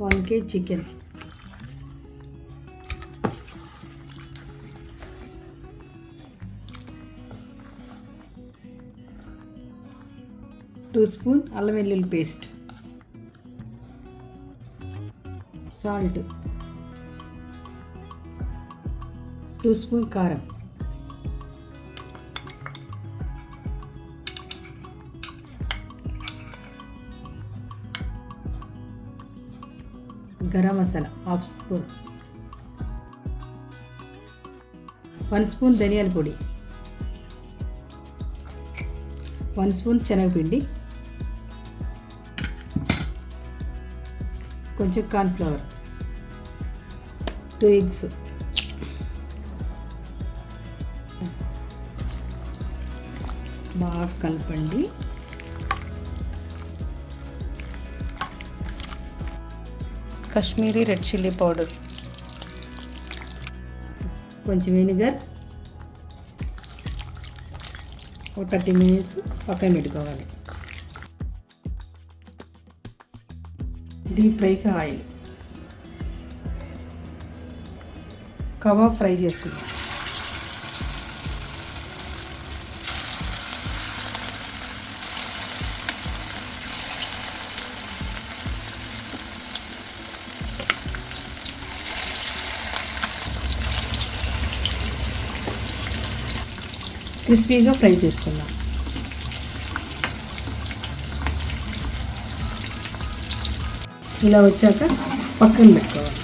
1 kg chicken, 2 spoon allam velluల్లి paste, salt, 2 spoon కారం, garam masala half spoon, 1 spoon ధనియాల పొడి, 1 spoon శనగపిండి, కొంచెం కార్న్ఫ్లవర్, 2 ఎగ్స్, బాగా కలపండి. కాశ్మీరీ రెడ్ చిల్లీ పౌడర్, కొంచెం వెనిగర్, ఒక 30 minutes పక్కన పెట్టుకోవాలి. డీప్ ఫ్రైకి ఆయిల్, కబాబ్ ఫ్రై చేసుకుందాం. క్రిస్పీగా ఫ్రై చేసుకుందాం. ఇలా వచ్చాక పక్కన పెట్టుకోవాలి.